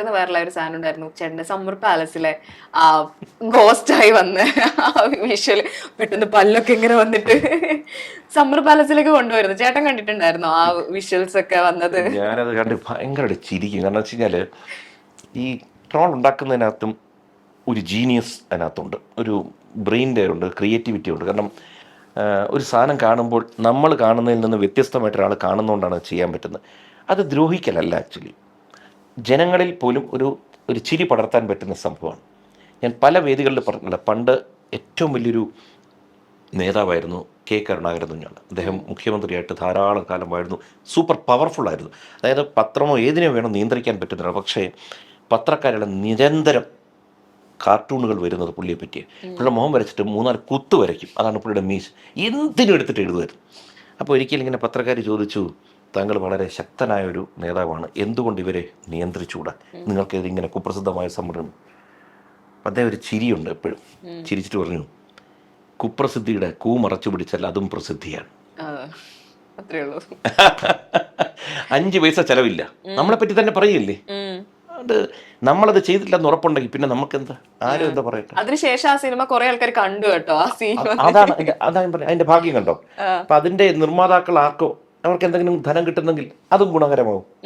മറക്കുന്ന വേറെ ഒരു സാധനം ഉണ്ടായിരുന്നു ചേട്ടന്റെ സമ്മർ പാലസിലെ ആ ഗോസ്റ്റായി വന്ന് ആ വിഷ്വൽ പെട്ടെന്ന് പല്ലൊക്കെ ഇങ്ങനെ വന്നിട്ട് സമ്മർ പാലസിലേക്ക് കൊണ്ടുവരുന്നു. ചേട്ടൻ കണ്ടിട്ടുണ്ടായിരുന്നോ ആ വിഷ്വൽസ് ഒക്കെ വന്നത്? ഞാനത് കണ്ട് ഭയങ്കരമായിട്ട് ചിരിക്കും. കാരണം വെച്ച് കഴിഞ്ഞാൽ ഈ ട്രോൾ ഉണ്ടാക്കുന്നതിനകത്തും ഒരു ജീനിയസ് അതിനകത്തുണ്ട്, ഒരു ബ്രെയിൻ്റെ ഉണ്ട്, ക്രിയേറ്റിവിറ്റി ഉണ്ട്. കാരണം ഒരു സാധനം കാണുമ്പോൾ നമ്മൾ കാണുന്നതിൽ നിന്ന് വ്യത്യസ്തമായിട്ട് ഒരാൾ കാണുന്നതുകൊണ്ടാണ് അത് ചെയ്യാൻ പറ്റുന്നത്. അത് ദ്രോഹിക്കലല്ല, ആക്ച്വലി ജനങ്ങളിൽ പോലും ഒരു ചിരി പടർത്താൻ പറ്റുന്ന സംഭവമാണ്. ഞാൻ പല വേദികളിൽ പറഞ്ഞില്ല, പണ്ട് ഏറ്റവും വലിയൊരു നേതാവായിരുന്നു കെ കരുണാകരൻ കുഞ്ഞാണ്. അദ്ദേഹം മുഖ്യമന്ത്രിയായിട്ട് ധാരാളം കാലമായിരുന്നു, സൂപ്പർ പവർഫുള്ളായിരുന്നു. അതായത് പത്രമോ ഏതിനെ വേണം നിയന്ത്രിക്കാൻ പറ്റുന്നില്ല. പക്ഷേ പത്രക്കാരുടെ നിരന്തരം കാർട്ടൂണുകൾ വരുന്നത് പുള്ളിയെ പറ്റി. പുള്ളിയുടെ മുഖം വരച്ചിട്ട് 3-4 കുത്ത് വരയ്ക്കും, അതാണ് പുള്ളിയുടെ മീശ. എന്തിനും എടുത്തിട്ട് എഴുതുമായിരുന്നു. അപ്പോൾ ഒരിക്കലും ഇങ്ങനെ പത്രക്കാർ ചോദിച്ചു, താങ്കൾ വളരെ ശക്തനായ ഒരു നേതാവാണ്, എന്തുകൊണ്ട് ഇവരെ നിയന്ത്രിച്ചുകൂടാ, നിങ്ങൾക്ക് ഇതിങ്ങനെ കുപ്രസിദ്ധമായ സംഭവം. അദ്ദേഹം ഒരു ചിരിയുണ്ട് എപ്പോഴും, ചിരിച്ചിട്ട് പറഞ്ഞു, കുപ്രസിദ്ധിയുടെ മറച്ചു പിടിച്ചാൽ അതും പ്രസിദ്ധിയാണ്. 5 പൈസ ചെലവില്ല, നമ്മളെപ്പറ്റി തന്നെ പറയില്ലേ. അത് നമ്മളത് ചെയ്തിട്ടില്ലെന്ന് ഉറപ്പുണ്ടെങ്കിൽ പിന്നെ നമുക്കെന്താ, ആരും എന്താ പറയട്ടെ. അതിനുശേഷം ആ സിനിമ കുറെ ആൾക്കാർ കണ്ടു കേട്ടോ. ആ സീൻ അതാണ് അതിന്റെ ഭാഗ്യം കണ്ടോ. അപ്പൊ അതിന്റെ നിർമ്മാതാക്കൾ ആർക്കോ അവർക്ക് എന്തെങ്കിലും ധനം കിട്ടുന്നെങ്കിൽ അതും ഗുണകരമാവും.